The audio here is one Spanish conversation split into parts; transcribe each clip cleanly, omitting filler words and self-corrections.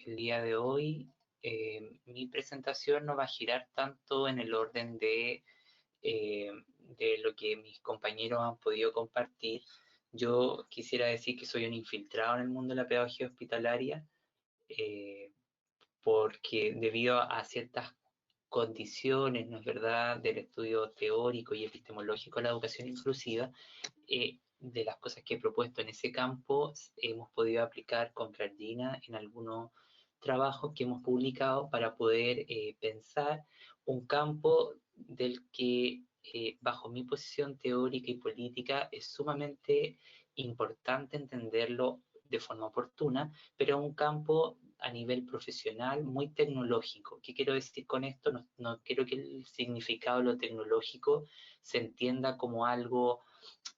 el día de hoy mi presentación no va a girar tanto en el orden de lo que mis compañeros han podido compartir. Yo quisiera decir que soy un infiltrado en el mundo de la pedagogía hospitalaria, eh, porque debido a ciertas condiciones, ¿no es verdad?, del estudio teórico y epistemológico de la educación inclusiva, de las cosas que he propuesto en ese campo, hemos podido aplicar con Clardina en algunos trabajos que hemos publicado para poder pensar un campo del que, bajo mi posición teórica y política, es sumamente importante entenderlo de forma oportuna, pero un campo a nivel profesional muy tecnológico. ¿Qué quiero decir con esto? No quiero que el significado de lo tecnológico se entienda como algo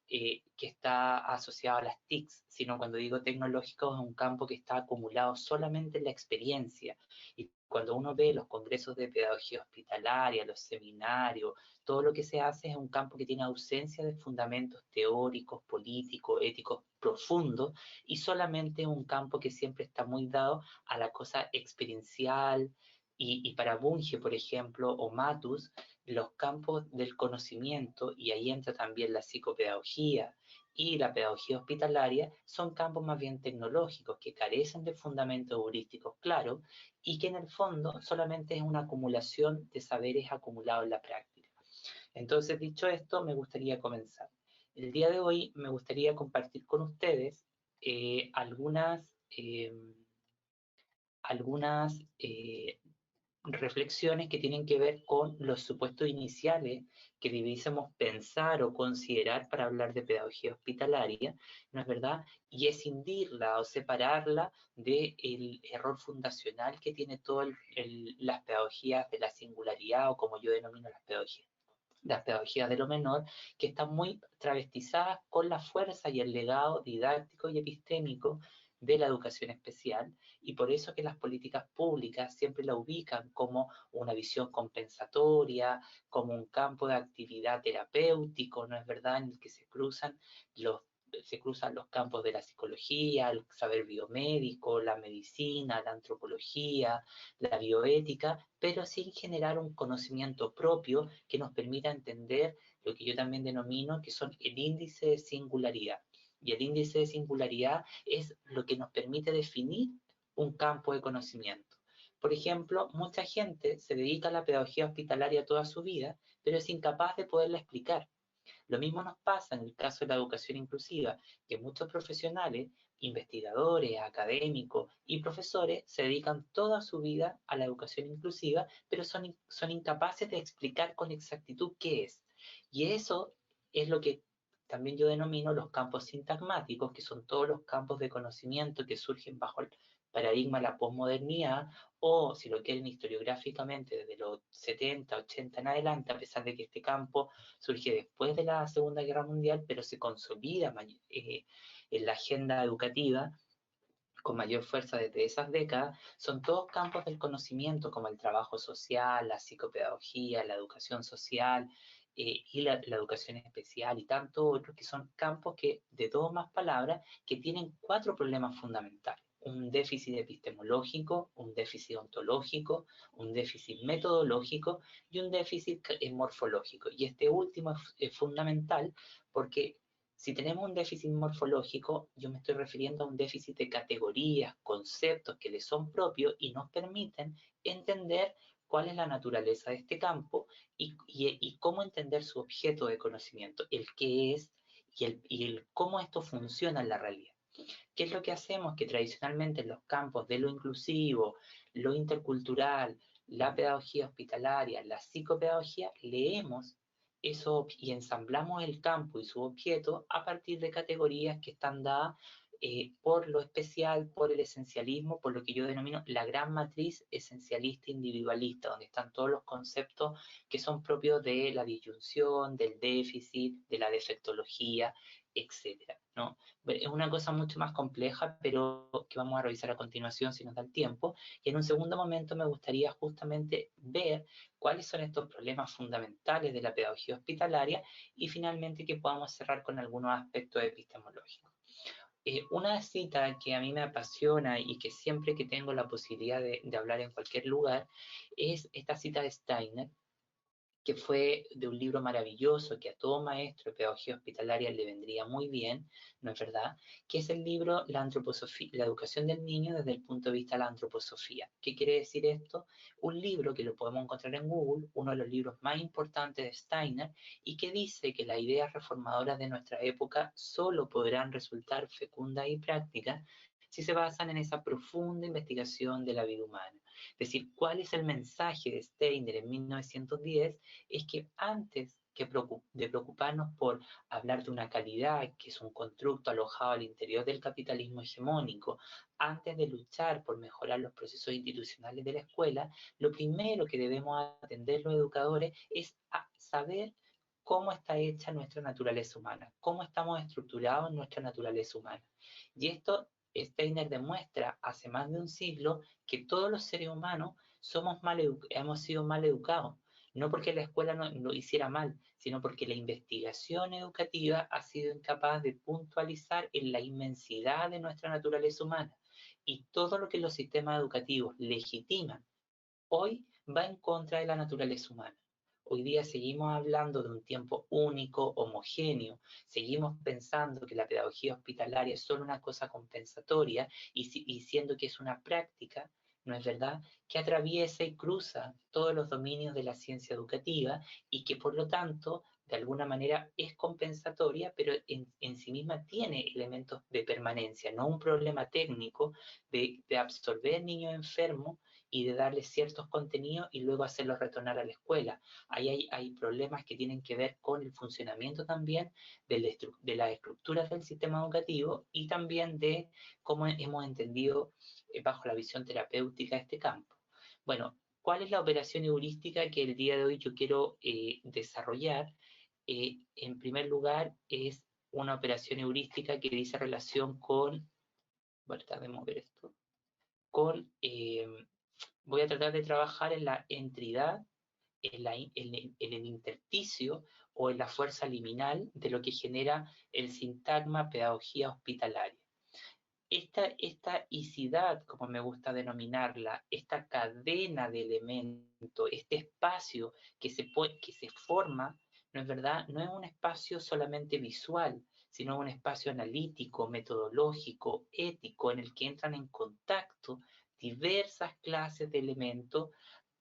que está asociado a las TICs, sino cuando digo tecnológico es un campo que está acumulado solamente en la experiencia. Y cuando uno ve los congresos de pedagogía hospitalaria, los seminarios, todo lo que se hace es un campo que tiene ausencia de fundamentos teóricos, políticos, éticos profundos, y solamente un campo que siempre está muy dado a la cosa experiencial. Y para Bunge, por ejemplo, o Matus, los campos del conocimiento, y ahí entra también la psicopedagogía y la pedagogía hospitalaria, son campos más bien tecnológicos que carecen de fundamentos heurísticos claros y que en el fondo solamente es una acumulación de saberes acumulados en la práctica. Entonces, dicho esto, me gustaría comenzar. El día de hoy me gustaría compartir con ustedes algunas reflexiones que tienen que ver con los supuestos iniciales que debiésemos pensar o considerar para hablar de pedagogía hospitalaria, ¿no es verdad? Y escindirla o separarla del error fundacional que tiene todas las pedagogías de la singularidad, o como yo denomino las pedagogías de lo menor, que están muy travestizadas con la fuerza y el legado didáctico y epistémico de la educación especial, y por eso que las políticas públicas siempre la ubican como una visión compensatoria, como un campo de actividad terapéutico, ¿no es verdad?, en el que se cruzan los campos de la psicología, el saber biomédico, la medicina, la antropología, la bioética, pero sin generar un conocimiento propio que nos permita entender lo que yo también denomino que son el índice de singularidad. Y el índice de singularidad es lo que nos permite definir un campo de conocimiento. Por ejemplo, mucha gente se dedica a la pedagogía hospitalaria toda su vida, pero es incapaz de poderla explicar. Lo mismo nos pasa en el caso de la educación inclusiva, que muchos profesionales, investigadores, académicos y profesores se dedican toda su vida a la educación inclusiva, pero son incapaces de explicar con exactitud qué es. Y eso es lo que también yo denomino los campos sintagmáticos, que son todos los campos de conocimiento que surgen bajo el paradigma de la posmodernidad, o si lo quieren historiográficamente desde los 70, 80 en adelante, a pesar de que este campo surge después de la Segunda Guerra Mundial, pero se consolida en la agenda educativa con mayor fuerza desde esas décadas. Son todos campos del conocimiento, como el trabajo social, la psicopedagogía, la educación social, y la educación especial y tantos otros, que son campos que, de dos más palabras, que tienen cuatro problemas fundamentales: un déficit epistemológico, un déficit ontológico, un déficit metodológico y un déficit morfológico. Y este último es fundamental porque si tenemos un déficit morfológico, yo me estoy refiriendo a un déficit de categorías, conceptos que le son propios y nos permiten entender cuál es la naturaleza de este campo y cómo entender su objeto de conocimiento, el qué es y el cómo esto funciona en la realidad. ¿Qué es lo que hacemos? Que tradicionalmente en los campos de lo inclusivo, lo intercultural, la pedagogía hospitalaria, la psicopedagogía, leemos eso y ensamblamos el campo y su objeto a partir de categorías que están dadas por lo especial, por el esencialismo, por lo que yo denomino la gran matriz esencialista individualista, donde están todos los conceptos que son propios de la disyunción, del déficit, de la defectología, etcétera, ¿no? Es una cosa mucho más compleja, pero que vamos a revisar a continuación si nos da el tiempo. Y en un segundo momento me gustaría justamente ver cuáles son estos problemas fundamentales de la pedagogía hospitalaria y finalmente que podamos cerrar con algunos aspectos epistemológicos. Una cita que a mí me apasiona y que siempre que tengo la posibilidad de hablar en cualquier lugar es esta cita de Steiner, que fue de un libro maravilloso que a todo maestro de pedagogía hospitalaria le vendría muy bien, ¿no es verdad? Que es el libro La antroposofía, la educación del niño desde el punto de vista de la antroposofía. ¿Qué quiere decir esto? Un libro que lo podemos encontrar en Google, uno de los libros más importantes de Steiner, y que dice que las ideas reformadoras de nuestra época solo podrán resultar fecundas y prácticas si se basan en esa profunda investigación de la vida humana. Es decir, ¿cuál es el mensaje de Steiner en 1910? Es que antes de preocuparnos por hablar de una calidad que es un constructo alojado al interior del capitalismo hegemónico, antes de luchar por mejorar los procesos institucionales de la escuela, lo primero que debemos atender los educadores es a saber cómo está hecha nuestra naturaleza humana, cómo estamos estructurados en nuestra naturaleza humana. Y esto Steiner demuestra hace más de un siglo que todos los seres humanos hemos sido mal educados, no porque la escuela no lo hiciera mal, sino porque la investigación educativa ha sido incapaz de puntualizar en la inmensidad de nuestra naturaleza humana. Y todo lo que los sistemas educativos legitiman hoy va en contra de la naturaleza humana. Hoy día seguimos hablando de un tiempo único, homogéneo, seguimos pensando que la pedagogía hospitalaria es solo una cosa compensatoria y siendo que es una práctica, ¿no es verdad?, que atraviesa y cruza todos los dominios de la ciencia educativa y que por lo tanto de alguna manera es compensatoria, pero en sí misma tiene elementos de permanencia, no un problema técnico de absorber niños enfermos y de darles ciertos contenidos y luego hacerlos retornar a la escuela. Ahí hay problemas que tienen que ver con el funcionamiento también de las estructuras del sistema educativo y también de cómo hemos entendido bajo la visión terapéutica este campo. Bueno, ¿cuál es la operación heurística que el día de hoy yo quiero desarrollar? En primer lugar, es una operación heurística que dice relación con, voy a tratar de mover esto, con voy a tratar de trabajar en la entidad, en el intersticio o en la fuerza liminal de lo que genera el sintagma pedagogía hospitalaria. Esta icidad, como me gusta denominarla, esta cadena de elementos, este espacio que se forma, ¿no es verdad? No es un espacio solamente visual, sino un espacio analítico, metodológico, ético, en el que entran en contacto diversas clases de elementos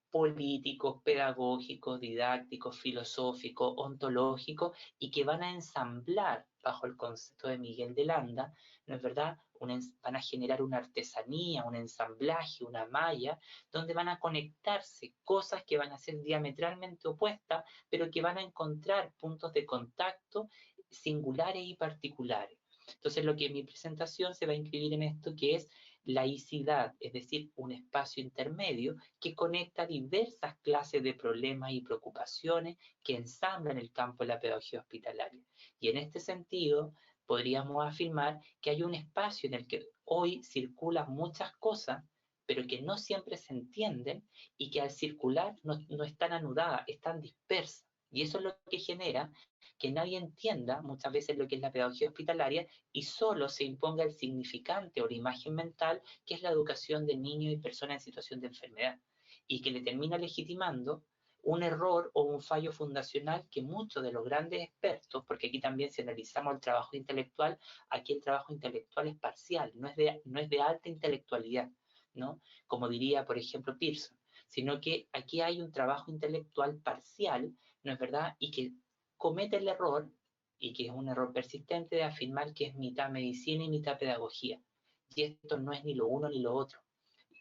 políticos, pedagógicos, didácticos, filosóficos, ontológicos, y que van a ensamblar bajo el concepto de Miguel de Landa, ¿no es verdad? Van a generar una artesanía, un ensamblaje, una malla, donde van a conectarse cosas que van a ser diametralmente opuestas, pero que van a encontrar puntos de contacto singulares y particulares. Entonces, lo que en mi presentación se va a inscribir en esto, que es laicidad, es decir, un espacio intermedio que conecta diversas clases de problemas y preocupaciones que ensamblan el campo de la pedagogía hospitalaria. Y en este sentido, podríamos afirmar que hay un espacio en el que hoy circulan muchas cosas, pero que no siempre se entienden y que al circular no están anudadas, están dispersas. Y eso es lo que genera que nadie entienda muchas veces lo que es la pedagogía hospitalaria y solo se imponga el significante o la imagen mental que es la educación de niños y personas en situación de enfermedad y que le termina legitimando un error o un fallo fundacional que muchos de los grandes expertos, porque aquí también si analizamos el trabajo intelectual, aquí el trabajo intelectual es parcial, no es de alta intelectualidad, ¿no? Como diría, por ejemplo, Pearson, sino que aquí hay un trabajo intelectual parcial, ¿no es verdad? Y que comete el error, y que es un error persistente, de afirmar que es mitad medicina y mitad pedagogía. Y esto no es ni lo uno ni lo otro,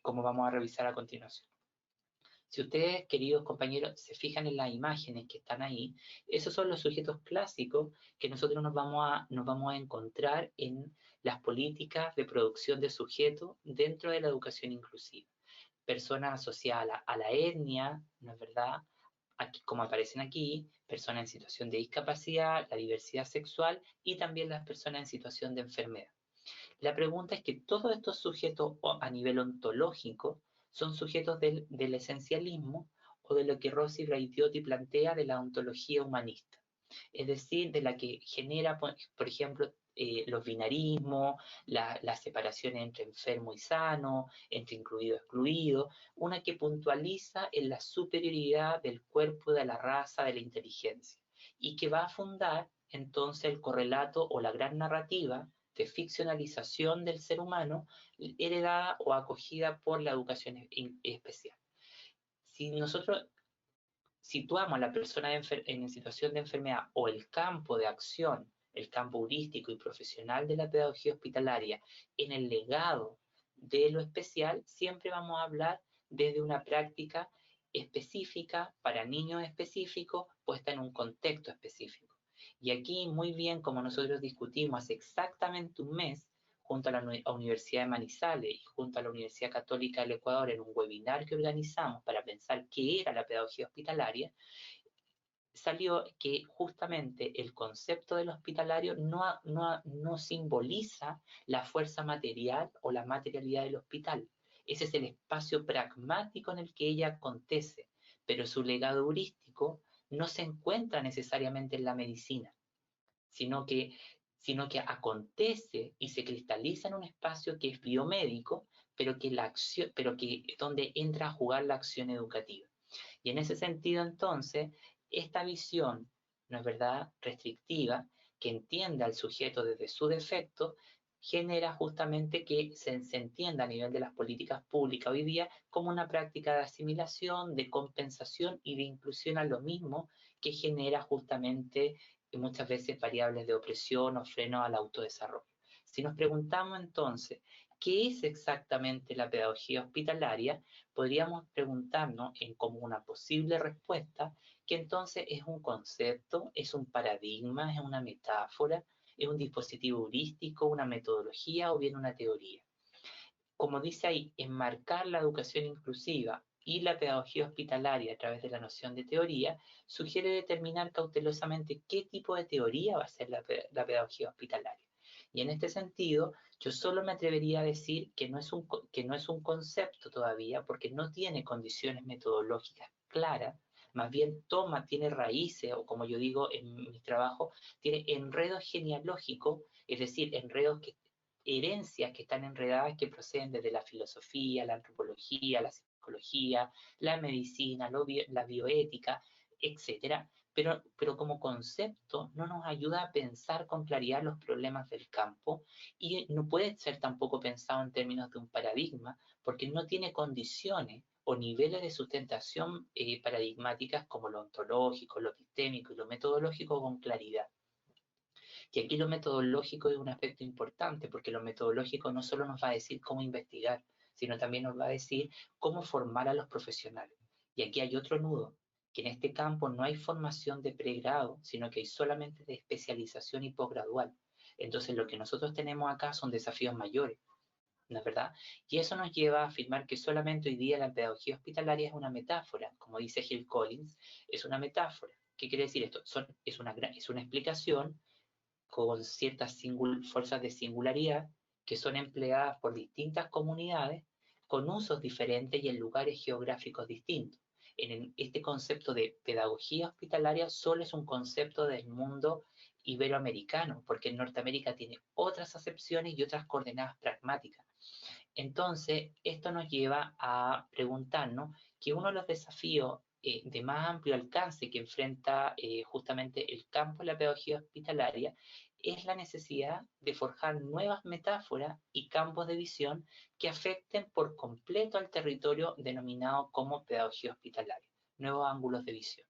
como vamos a revisar a continuación. Si ustedes, queridos compañeros, se fijan en las imágenes que están ahí, esos son los sujetos clásicos que nosotros nos vamos a encontrar en las políticas de producción de sujetos dentro de la educación inclusiva. Personas asociadas a la etnia, ¿no es verdad? Aquí, como aparecen aquí, personas en situación de discapacidad, la diversidad sexual y también las personas en situación de enfermedad. La pregunta es que todos estos sujetos a nivel ontológico son sujetos del esencialismo o de lo que Rossi Braidiotti plantea de la ontología humanista, es decir, de la que genera, por ejemplo, los binarismos, la separación entre enfermo y sano, entre incluido y excluido, una que puntualiza en la superioridad del cuerpo, de la raza, de la inteligencia, y que va a fundar entonces el correlato o la gran narrativa de ficcionalización del ser humano heredada o acogida por la educación especial. Si nosotros situamos a la persona en situación de enfermedad o el campo de acción, el campo heurístico y profesional de la pedagogía hospitalaria en el legado de lo especial, siempre vamos a hablar desde una práctica específica para niños específicos puesta en un contexto específico. Y aquí muy bien, como nosotros discutimos hace exactamente un mes, junto a la Universidad de Manizales y junto a la Universidad Católica del Ecuador en un webinar que organizamos para pensar qué era la pedagogía hospitalaria, salió que justamente el concepto del hospitalario no simboliza la fuerza material o la materialidad del hospital. Ese es el espacio pragmático en el que ella acontece, pero su legado heurístico no se encuentra necesariamente en la medicina, sino que, sino que acontece y se cristaliza en un espacio que es biomédico, pero que donde entra a jugar la acción educativa. Y en ese sentido, entonces, esta visión, ¿no es verdad?, restrictiva, que entienda al sujeto desde su defecto, genera justamente que se entienda a nivel de las políticas públicas hoy día como una práctica de asimilación, de compensación y de inclusión a lo mismo que genera justamente muchas veces variables de opresión o freno al autodesarrollo. Si nos preguntamos entonces, ¿qué es exactamente la pedagogía hospitalaria? Podríamos preguntarnos en como una posible respuesta que entonces es un concepto, es un paradigma, es una metáfora, es un dispositivo heurístico, una metodología o bien una teoría. Como dice ahí, enmarcar la educación inclusiva y la pedagogía hospitalaria a través de la noción de teoría sugiere determinar cautelosamente qué tipo de teoría va a ser la pedagogía hospitalaria. Y en este sentido, yo solo me atrevería a decir que no es un concepto todavía porque no tiene condiciones metodológicas claras, más bien tiene raíces, o como yo digo en mi trabajo, tiene enredos genealógicos, es decir, herencias que están enredadas que proceden desde la filosofía, la antropología, la psicología, la medicina, la bioética, etcétera, pero como concepto no nos ayuda a pensar con claridad los problemas del campo y no puede ser tampoco pensado en términos de un paradigma porque no tiene condiciones o niveles de sustentación paradigmáticas como lo ontológico, lo epistémico y lo metodológico con claridad. Y aquí lo metodológico es un aspecto importante, porque lo metodológico no solo nos va a decir cómo investigar, sino también nos va a decir cómo formar a los profesionales. Y aquí hay otro nudo, que en este campo no hay formación de pregrado, sino que hay solamente de especialización y posgradual. Entonces lo que nosotros tenemos acá son desafíos mayores, ¿no es verdad? Y eso nos lleva a afirmar que solamente hoy día la pedagogía hospitalaria es una metáfora, como dice Hill Collins, es una metáfora. ¿Qué quiere decir esto? Es una explicación con ciertas fuerzas de singularidad que son empleadas por distintas comunidades con usos diferentes y en lugares geográficos distintos. Este concepto de pedagogía hospitalaria solo es un concepto del mundo iberoamericano, porque en Norteamérica tiene otras acepciones y otras coordenadas pragmáticas. Entonces, esto nos lleva a preguntarnos que uno de los desafíos de más amplio alcance que enfrenta justamente el campo de la pedagogía hospitalaria es la necesidad de forjar nuevas metáforas y campos de visión que afecten por completo al territorio denominado como pedagogía hospitalaria, nuevos ángulos de visión.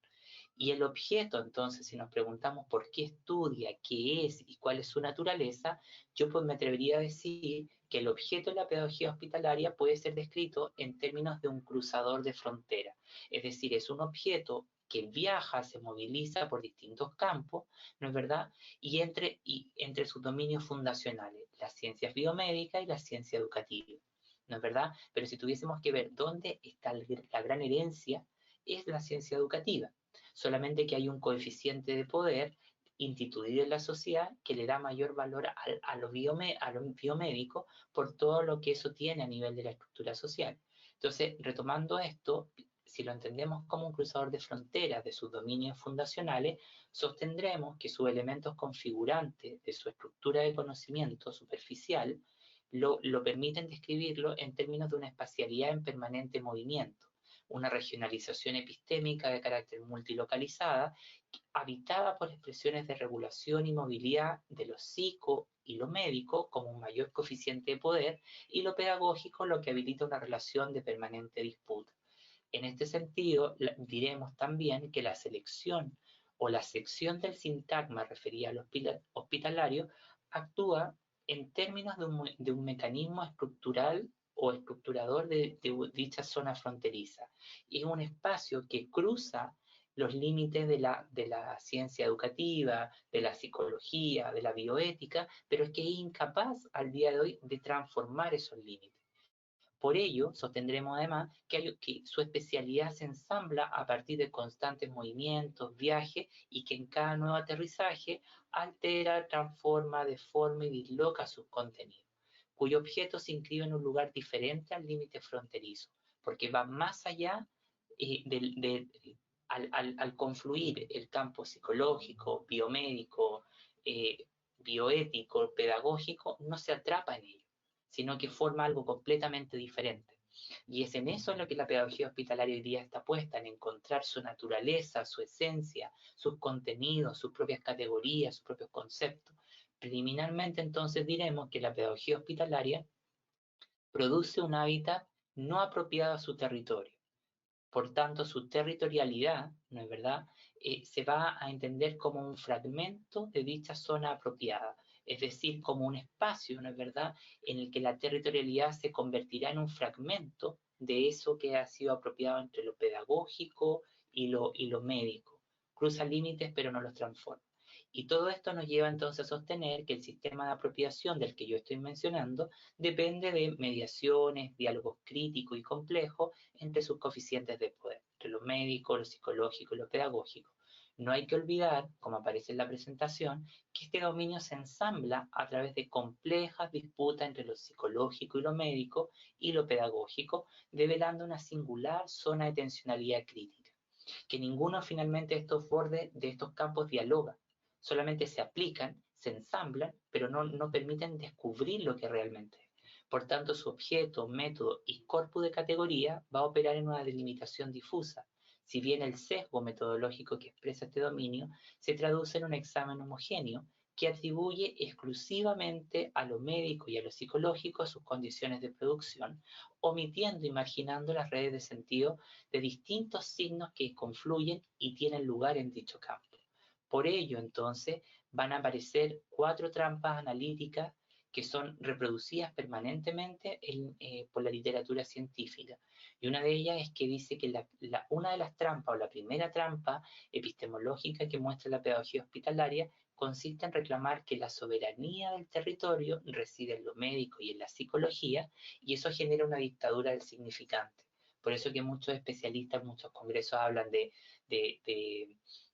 Y el objeto, entonces, si nos preguntamos por qué estudia, qué es y cuál es su naturaleza, yo pues me atrevería a decir que el objeto de la pedagogía hospitalaria puede ser descrito en términos de un cruzador de frontera. Es decir, es un objeto que viaja, se moviliza por distintos campos, ¿no es verdad? Y entre sus dominios fundacionales, las ciencias biomédicas y la ciencia educativa, ¿no es verdad? Pero si tuviésemos que ver dónde está la gran herencia, es la ciencia educativa. Solamente que hay un coeficiente de poder instituido en la sociedad que le da mayor valor a lo biomédico por todo lo que eso tiene a nivel de la estructura social. Entonces, retomando esto, si lo entendemos como un cruzador de fronteras de sus dominios fundacionales, sostendremos que sus elementos configurantes de su estructura de conocimiento superficial lo permiten describirlo en términos de una espacialidad en permanente movimiento, una regionalización epistémica de carácter multilocalizada, habitada por expresiones de regulación y movilidad de lo psico y lo médico como un mayor coeficiente de poder, y lo pedagógico lo que habilita una relación de permanente disputa. En este sentido, diremos también que la selección o la sección del sintagma referida al hospitalario actúa en términos de un mecanismo estructural o estructurador de dicha zona fronteriza. Y es un espacio que cruza los límites de la ciencia educativa, de la psicología, de la bioética, pero es que es incapaz al día de hoy de transformar esos límites. Por ello, sostendremos además que su especialidad se ensambla a partir de constantes movimientos, viajes, y que en cada nuevo aterrizaje altera, transforma, deforma y disloca sus contenidos, cuyo objeto se inscribe en un lugar diferente al límite fronterizo, porque va más allá al confluir el campo psicológico, biomédico, bioético, pedagógico, no se atrapa en ello, sino que forma algo completamente diferente. Y es en eso en lo que la pedagogía hospitalaria hoy día está puesta, en encontrar su naturaleza, su esencia, sus contenidos, sus propias categorías, sus propios conceptos. Preliminarmente, entonces, diremos que la pedagogía hospitalaria produce un hábitat no apropiado a su territorio. Por tanto, su territorialidad, ¿no es verdad?, se va a entender como un fragmento de dicha zona apropiada, es decir, como un espacio, ¿no es verdad?, en el que la territorialidad se convertirá en un fragmento de eso que ha sido apropiado entre lo pedagógico y lo médico. Cruza límites, pero no los transforma. Y todo esto nos lleva entonces a sostener que el sistema de apropiación del que yo estoy mencionando depende de mediaciones, diálogos críticos y complejos entre sus coeficientes de poder, entre lo médico, lo psicológico y lo pedagógico. No hay que olvidar, como aparece en la presentación, que este dominio se ensambla a través de complejas disputas entre lo psicológico y lo médico y lo pedagógico, develando una singular zona de tensionalidad crítica, que ninguno finalmente de estos bordes, de estos campos dialoga, solamente se aplican, se ensamblan, pero no permiten descubrir lo que realmente es. Por tanto, su objeto, método y corpus de categoría va a operar en una delimitación difusa, si bien el sesgo metodológico que expresa este dominio se traduce en un examen homogéneo que atribuye exclusivamente a lo médico y a lo psicológico sus condiciones de producción, omitiendo, imaginando las redes de sentido de distintos signos que confluyen y tienen lugar en dicho campo. Por ello, entonces, van a aparecer 4 trampas analíticas que son reproducidas permanentemente por la literatura científica. Y una de ellas es que dice que una de las trampas, o la primera trampa epistemológica que muestra la pedagogía hospitalaria, consiste en reclamar que la soberanía del territorio reside en lo médico y en la psicología, y eso genera una dictadura del significante. Por eso que muchos especialistas, muchos congresos hablan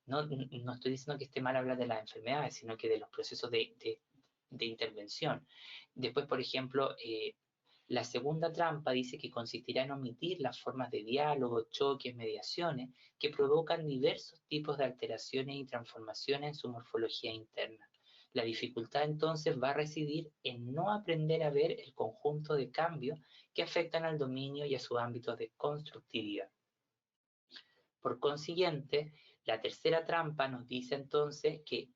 no estoy diciendo que esté mal hablar de las enfermedades, sino que de los procesos de intervención. Después, por ejemplo, la segunda trampa dice que consistirá en omitir las formas de diálogo, choques, mediaciones, que provocan diversos tipos de alteraciones y transformaciones en su morfología interna. La dificultad entonces va a residir en no aprender a ver el conjunto de cambios que afectan al dominio y a sus ámbitos de constructividad. Por consiguiente, la tercera trampa nos dice entonces que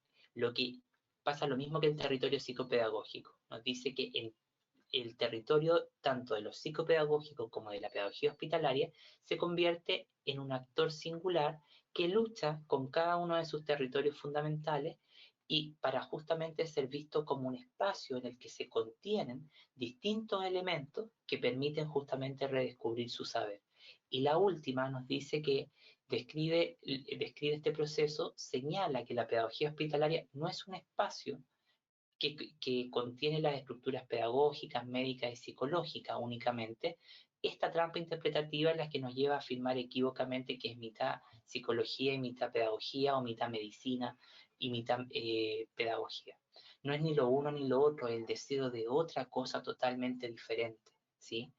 pasa lo mismo que el territorio psicopedagógico. Nos dice que en el territorio tanto de lo psicopedagógico como de la pedagogía hospitalaria se convierte en un actor singular que lucha con cada uno de sus territorios fundamentales y para justamente ser visto como un espacio en el que se contienen distintos elementos que permiten justamente redescubrir su saber. Y la última nos dice que describe este proceso, señala que la pedagogía hospitalaria no es un espacio que contiene las estructuras pedagógicas, médicas y psicológicas únicamente. Esta trampa interpretativa es la que nos lleva a afirmar equívocamente que es mitad psicología y mitad pedagogía, o mitad medicina y mitad pedagogía. No es ni lo uno ni lo otro, es el deseo de otra cosa totalmente diferente, ¿sí?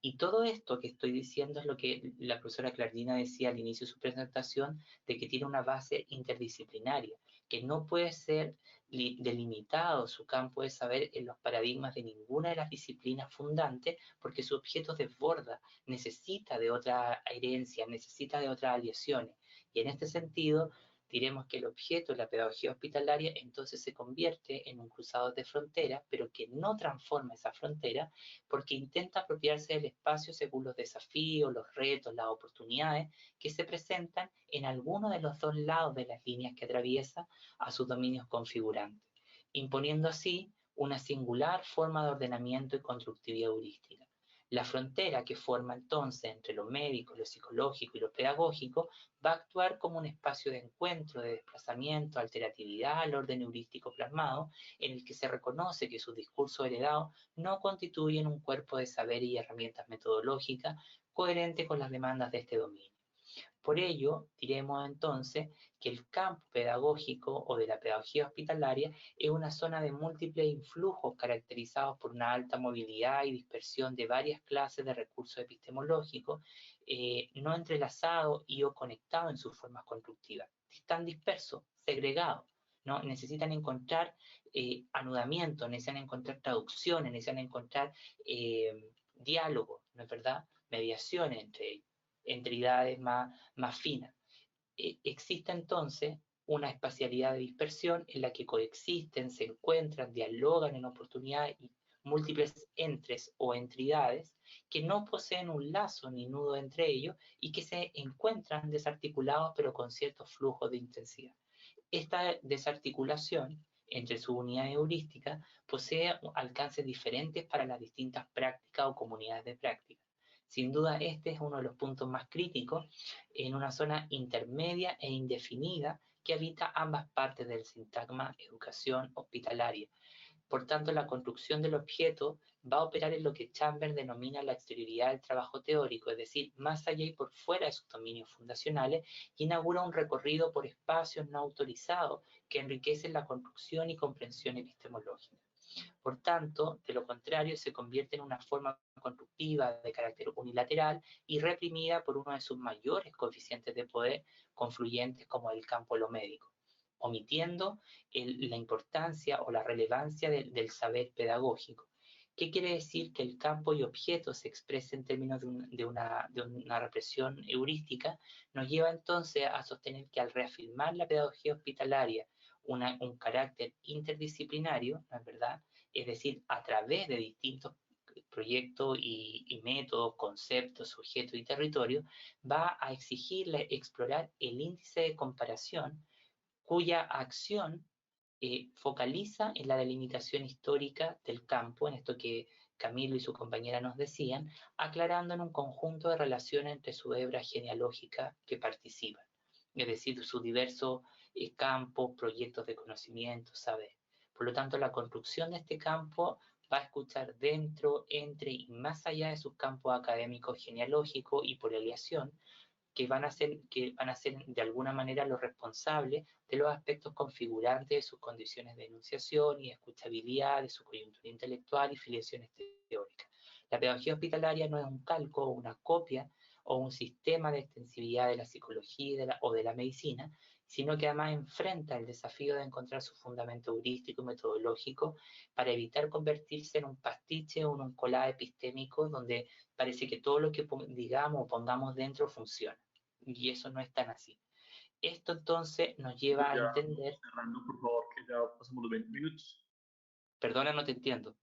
Y todo esto que estoy diciendo es lo que la profesora Clardina decía al inicio de su presentación, de que tiene una base interdisciplinaria, que no puede ser delimitado su campo de saber en los paradigmas de ninguna de las disciplinas fundantes, porque su objeto desborda, necesita de otra herencia, necesita de otras aleaciones. Y en este sentido, diremos que el objeto de la pedagogía hospitalaria entonces se convierte en un cruzado de frontera, pero que no transforma esa frontera porque intenta apropiarse del espacio según los desafíos, los retos, las oportunidades que se presentan en alguno de los dos lados de las líneas que atraviesa a sus dominios configurantes, imponiendo así una singular forma de ordenamiento y constructividad heurística. La frontera que forma entonces entre lo médico, lo psicológico y lo pedagógico va a actuar como un espacio de encuentro, de desplazamiento, alteratividad al orden heurístico plasmado, en el que se reconoce que sus discursos heredados no constituyen un cuerpo de saber y herramientas metodológicas coherente con las demandas de este dominio. Por ello, diremos entonces que el campo pedagógico o de la pedagogía hospitalaria es una zona de múltiples influjos caracterizados por una alta movilidad y dispersión de varias clases de recursos epistemológicos, no entrelazados y o conectados en sus formas constructivas. Están dispersos, segregados, ¿no? Necesitan encontrar anudamiento, necesitan encontrar traducciones, necesitan encontrar diálogo, ¿no es verdad? Mediaciones entre ellos, entre idades más finas. Existe entonces una espacialidad de dispersión en la que coexisten, se encuentran, dialogan en oportunidades y múltiples entres o entidades que no poseen un lazo ni nudo entre ellos y que se encuentran desarticulados pero con ciertos flujos de intensidad. Esta desarticulación entre sus unidades heurísticas posee alcances diferentes para las distintas prácticas o comunidades de práctica. Sin duda, este es uno de los puntos más críticos en una zona intermedia e indefinida que habita ambas partes del sintagma educación hospitalaria. Por tanto, la construcción del objeto va a operar en lo que Chambers denomina la exterioridad del trabajo teórico, es decir, más allá y por fuera de sus dominios fundacionales, y inaugura un recorrido por espacios no autorizados que enriquecen la construcción y comprensión epistemológica. Por tanto, de lo contrario, se convierte en una forma constructiva de carácter unilateral y reprimida por uno de sus mayores coeficientes de poder confluyentes como el campo de lo médico, omitiendo la importancia o la relevancia del saber pedagógico. ¿Qué quiere decir? Que el campo y objeto se exprese en términos de una represión heurística, nos lleva entonces a sostener que al reafirmar la pedagogía hospitalaria un carácter interdisciplinario, ¿no es verdad? Es decir, a través de distintos proyectos y métodos, conceptos, sujetos y territorio, va a exigirle explorar el índice de comparación cuya acción focaliza en la delimitación histórica del campo, en esto que Camilo y su compañera nos decían, aclarando en un conjunto de relaciones entre su hebra genealógica que participan, es decir, sus diversos campos, proyectos de conocimiento, saber. Por lo tanto, la construcción de este campo va a escuchar dentro, entre y más allá de sus campos académicos genealógicos y por aleación, que van a ser de alguna manera los responsables de los aspectos configurantes de sus condiciones de enunciación y escuchabilidad, de su coyuntura intelectual y filiaciones teóricas. La pedagogía hospitalaria no es un calco o una copia o un sistema de extensividad de la psicología o de la medicina, sino que además enfrenta el desafío de encontrar su fundamento heurístico y metodológico para evitar convertirse en un pastiche o en un colado epistémico donde parece que todo lo que digamos o pongamos dentro funciona. Y eso no es tan así. Esto entonces nos lleva a entender... Cerrando, por favor, que ya pasamos los 20 minutos. Perdona, no te entiendo.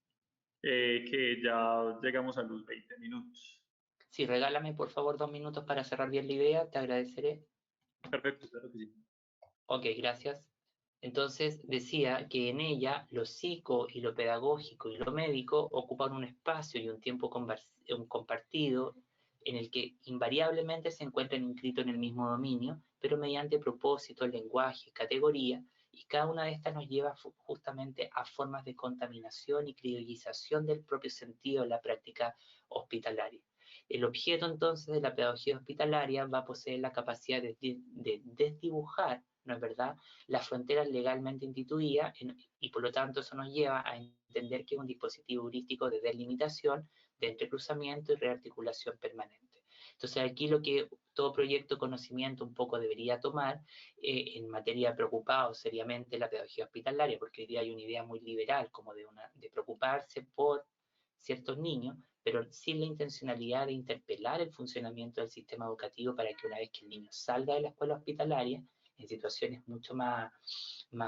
Que ya llegamos a los 20 minutos. Sí, regálame por favor 2 minutos para cerrar bien la idea, te agradeceré. Perfecto, claro que sí. Ok, gracias. Entonces decía que en ella lo psico y lo pedagógico y lo médico ocupan un espacio y un tiempo compartido en el que invariablemente se encuentran inscritos en el mismo dominio, pero mediante propósito, lenguaje, categoría, y cada una de estas nos lleva justamente a formas de contaminación y criollización del propio sentido de la práctica hospitalaria. El objeto entonces de la pedagogía hospitalaria va a poseer la capacidad de desdibujar, ¿no es verdad?, las fronteras legalmente instituidas y por lo tanto eso nos lleva a entender que es un dispositivo heurístico de delimitación de entrecruzamiento y rearticulación permanente. Entonces aquí lo que todo proyecto de conocimiento un poco debería tomar en materia de preocupados seriamente la pedagogía hospitalaria, porque hoy día hay una idea muy liberal como de preocuparse por ciertos niños, pero sin la intencionalidad de interpelar el funcionamiento del sistema educativo para que una vez que el niño salga de la escuela hospitalaria, en situaciones mucho más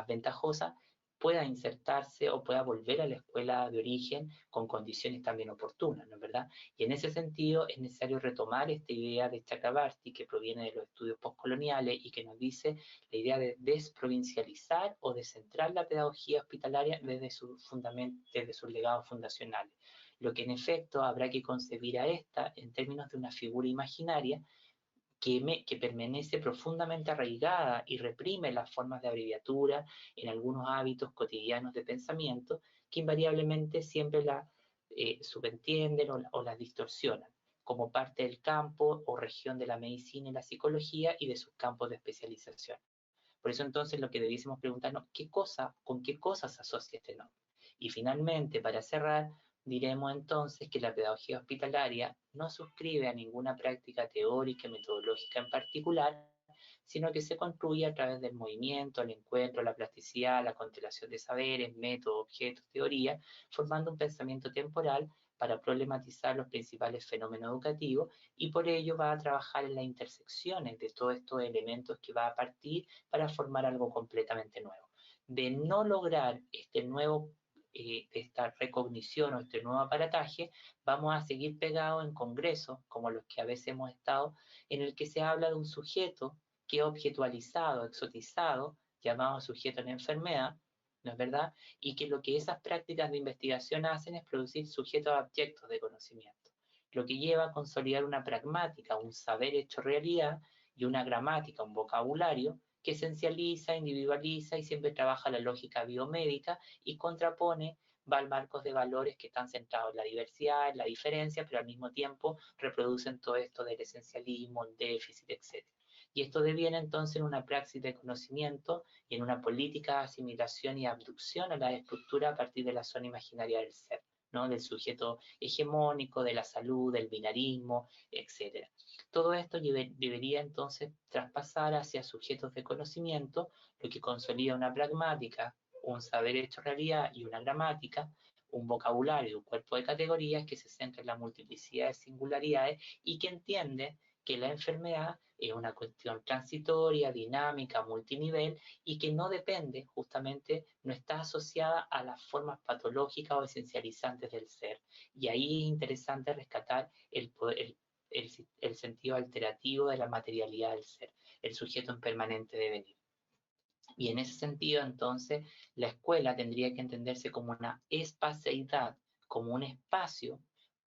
ventajosas, pueda insertarse o pueda volver a la escuela de origen con condiciones también oportunas, ¿no es verdad? Y en ese sentido es necesario retomar esta idea de Chakrabarty que proviene de los estudios postcoloniales y que nos dice la idea de desprovincializar o descentrar la pedagogía hospitalaria desde sus legados fundacionales. Lo que en efecto habrá que concebir a esta en términos de una figura imaginaria que permanece profundamente arraigada y reprime las formas de abreviatura en algunos hábitos cotidianos de pensamiento que invariablemente siempre la subentienden o la distorsionan como parte del campo o región de la medicina y la psicología y de sus campos de especialización. Por eso entonces lo que debiésemos preguntarnos, ¿con qué cosas se asocia este nombre? Y finalmente, para cerrar, diremos entonces que la pedagogía hospitalaria no suscribe a ninguna práctica teórica y metodológica en particular, sino que se construye a través del movimiento, el encuentro, la plasticidad, la constelación de saberes, métodos, objetos, teoría, formando un pensamiento temporal para problematizar los principales fenómenos educativos y por ello va a trabajar en las intersecciones de todos estos elementos que va a partir para formar algo completamente nuevo. De no lograr esta recognición o este nuevo aparataje, vamos a seguir pegados en congresos, como los que a veces hemos estado, en el que se habla de un sujeto que es objetualizado, exotizado, llamado sujeto en enfermedad, ¿no es verdad? Y que lo que esas prácticas de investigación hacen es producir sujetos abyectos de conocimiento, lo que lleva a consolidar una pragmática, un saber hecho realidad, y una gramática, un vocabulario, que esencializa, individualiza y siempre trabaja la lógica biomédica y contrapone marcos de valores que están centrados en la diversidad, en la diferencia, pero al mismo tiempo reproducen todo esto del esencialismo, el déficit, etc. Y esto deviene entonces en una praxis de conocimiento y en una política de asimilación y abducción a la estructura a partir de la zona imaginaria del ser, ¿no? Del sujeto hegemónico, de la salud, del binarismo, etc. Todo esto debería entonces traspasar hacia sujetos de conocimiento, lo que consolida una pragmática, un saber hecho realidad y una gramática, un vocabulario y un cuerpo de categorías que se centra en la multiplicidad de singularidades y que entiende que la enfermedad es una cuestión transitoria, dinámica, multinivel y que no depende, justamente, no está asociada a las formas patológicas o esencializantes del ser. Y ahí es interesante rescatar el sentido alterativo de la materialidad del ser, el sujeto en permanente devenir. Y en ese sentido, entonces, la escuela tendría que entenderse como una espacialidad, como un espacio,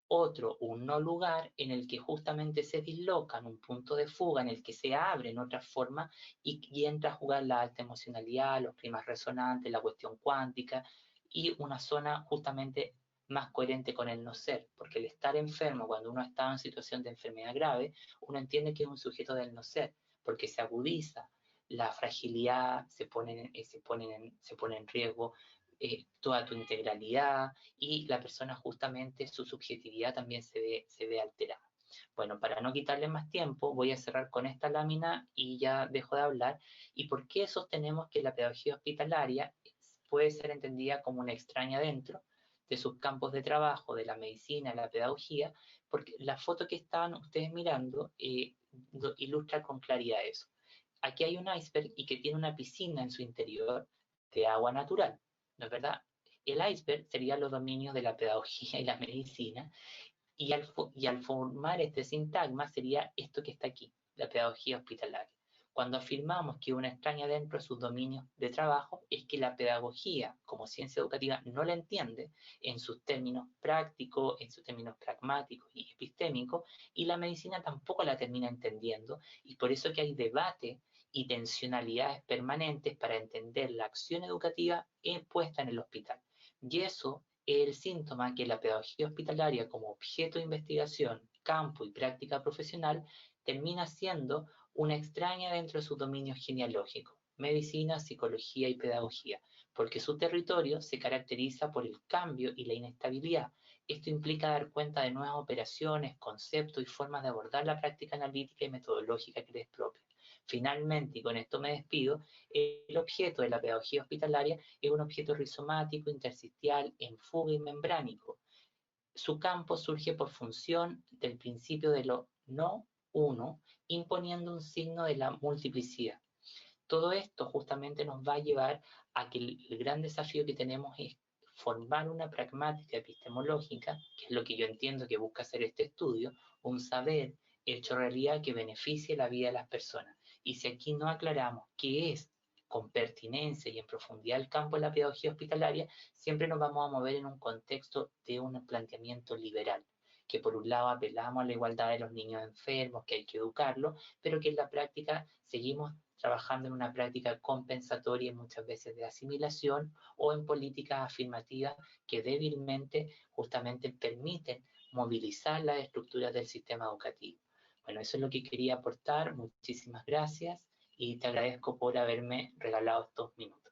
otro, un no lugar en el que justamente se dislocan, un punto de fuga en el que se abren otras formas y entra a jugar la alta emocionalidad, los primas resonantes, la cuestión cuántica y una zona justamente más coherente con el no ser, porque el estar enfermo, cuando uno está en situación de enfermedad grave, uno entiende que es un sujeto del no ser, porque se agudiza la fragilidad, se pone en riesgo toda tu integralidad y la persona justamente su subjetividad también se ve alterada. Bueno, para no quitarle más tiempo, voy a cerrar con esta lámina y ya dejo de hablar. ¿Y por qué sostenemos que la pedagogía hospitalaria puede ser entendida como una extraña dentro de sus campos de trabajo, de la medicina, la pedagogía? Porque la foto que están ustedes mirando ilustra con claridad eso. Aquí hay un iceberg y que tiene una piscina en su interior de agua natural, ¿no es verdad? El iceberg serían los dominios de la pedagogía y la medicina, y al formar este sintagma sería esto que está aquí, la pedagogía hospitalaria. Cuando afirmamos que una extraña dentro de sus dominios de trabajo, es que la pedagogía como ciencia educativa no la entiende en sus términos prácticos, en sus términos pragmáticos y epistémicos, y la medicina tampoco la termina entendiendo, y por eso que hay debate y tensionalidades permanentes para entender la acción educativa puesta en el hospital. Y eso es el síntoma que la pedagogía hospitalaria como objeto de investigación, campo y práctica profesional termina siendo una extraña dentro de sus dominios genealógicos, medicina, psicología y pedagogía, porque su territorio se caracteriza por el cambio y la inestabilidad, Esto implica dar cuenta de nuevas operaciones, conceptos y formas de abordar la práctica analítica y metodológica que les propia. Finalmente, y con esto me despido, el objeto de la pedagogía hospitalaria es un objeto rizomático, intersticial, en fuga y membránico. Su campo surge por función del principio de lo no uno, imponiendo un signo de la multiplicidad. Todo esto justamente nos va a llevar a que el gran desafío que tenemos es formar una pragmática epistemológica, que es lo que yo entiendo que busca hacer este estudio, un saber hecho realidad que beneficie la vida de las personas. Y si aquí no aclaramos qué es con pertinencia y en profundidad el campo de la pedagogía hospitalaria, siempre nos vamos a mover en un contexto de un planteamiento liberal, que por un lado apelamos a la igualdad de los niños enfermos, que hay que educarlos, pero que en la práctica seguimos trabajando en una práctica compensatoria y muchas veces de asimilación o en políticas afirmativas que débilmente justamente permiten movilizar las estructuras del sistema educativo. Bueno, eso es lo que quería aportar. Muchísimas gracias y te agradezco por haberme regalado estos minutos.